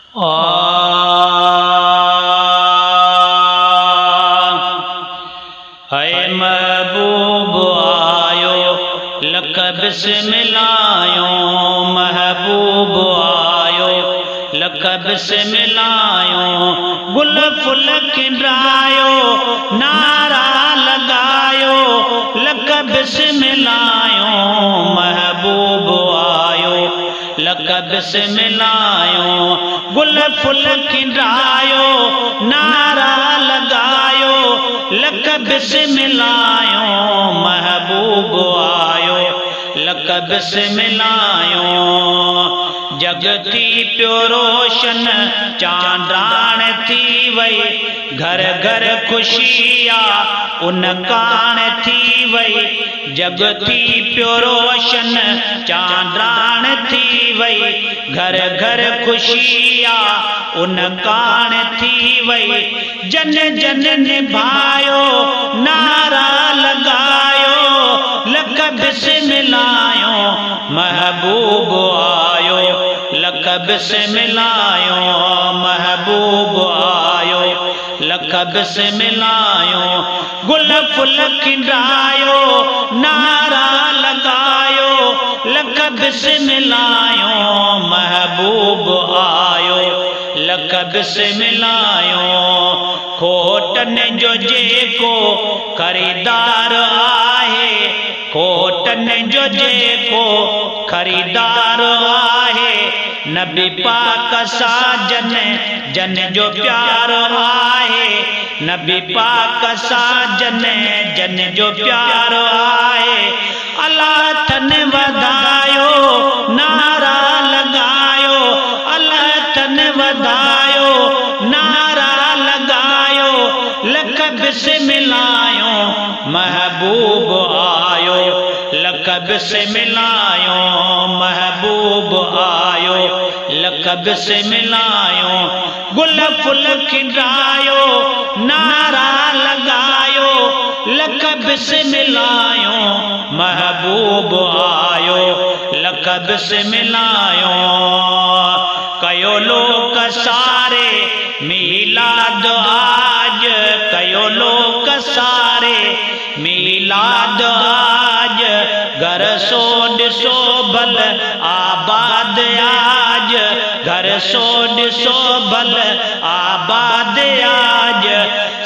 है महबूब आयो लक बिस्मिल्लायो महबूब आयो लक बिस्मिल्लायो गुल फुल खिंडायो नारा लगायो लक बिस्मिल्लायो महबूब आयो लक बिस्मिल्लायो गुल फुल खिंडायो नारा लगायो लक बिस्मिल्लायो महबूब आयो लक बिस्मिल्लायो जगती प्यो रोशन चांडाण थी वई घर घर खुशिया उन कान थी वई जगती प्यो रोशन चांडाण थी वई घर घर खुशिया उन कान थी वई जन जन निभायो नारा लगायो लक बिस्मिल्लायो महबूब आयो लक बिस्मिल्लायो महबूब आयो लक बिस्मिल्लायो गुल फुल खिंडायो नारा लगायो लक बिस्मिल्लायो महबूब आयो लक बिस्मिल्लायो खोटन जो जेको खरीदार आहे खोटन जो जेको खरीदार आहे नबी पाक साजन जन जो प्यार आहे नबी पाक साजन जन जो प्यार आहे अल्लाह तन वधायो नारा लगायो अल्लाह तन वधायो नारा लगायो लक बिस्मिल्लायो महबूब आयो लक बिस्मिल्लायो महबूब आयो लक बिस्मिल्लायो गुल फुल खिंडायो नारा लगायो लक बिस्मिल्लायो महबूब आयो लक बिस्मिल्लायो कयो लोक सारे मीलाद आज कयो लोक सारे मीलाद आज घर सो ॾिसो भल आबाद आज घर सो ॾिसो भल आबाद आज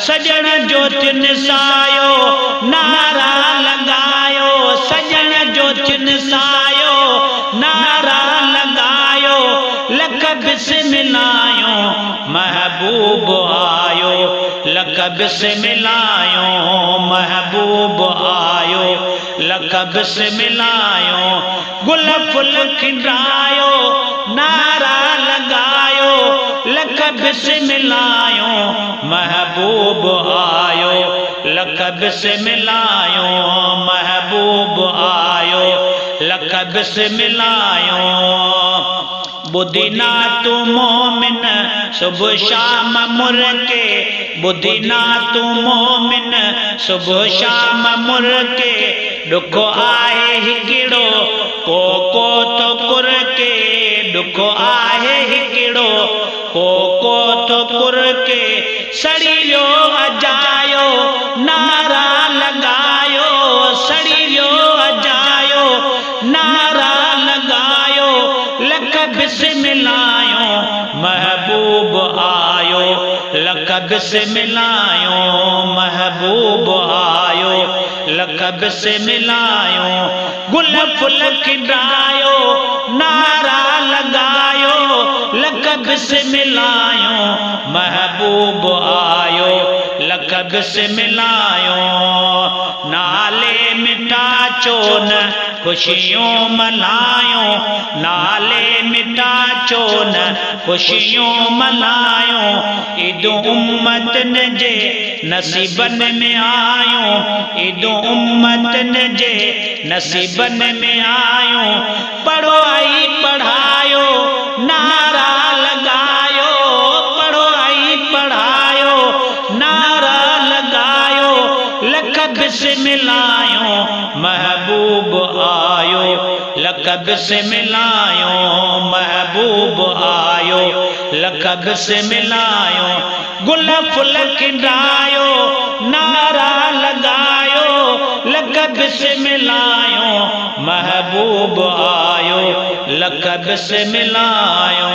सजण जो तिन सायो नारा लगायो सजण जो तिन सायो नारा लगायो लक बिस्मिल्लायो महबूब आयो लक बिस्मिल्लायो महबूब आयो लक बिस्मिल्लायो गुल फुल खिंडायो नारा लगायो लक बिस्मिल्लायो महबूब आयो लक बिस्मिल्लायो महबूब आयो लक बिस्मिल्लायो बुधिना तू मोमिन सुबह शाम मुर के बुधिना तू मोमिन सुबह शाम मुर के दुखो आहे हिकिड़ो को तो कुर के दुखो आहे हिकिड़ो को तो कुर के सड़ी वियो अजायो नारा लगायो सड़ी वियो अजायो नारा लगायो लक बिस्मिल्लायो महबूब आयो लक बिस्मिल्लायो महबूब आयो लक बिस्मिल्लायो गुल फुल खिंडायो नारा लगायो लक बिस्मिल्लायो महबूब आयो लक बिस्मिल्लायो नाले मिठा चोन खुशियों मनायो नाले मिठा चोन खुशियों मनायो ईद उम्मतन जे नसीबन में आयो ईद उम्मतन जे नसीबन में आयो पढ़ो आई पढ़ायो नारा लगायो पढ़ो आई पढ़ायो नारा लगायो लक बिस्मिल्लायो महबूब आयो लक बिस्मिल्लायो महबूब आयो लख बिस्मिल्लायो गुल फुल खिंडायो नारा लगायो लख बिस्मिल्लायो महबूब आयो लख बिस्मिल्लायो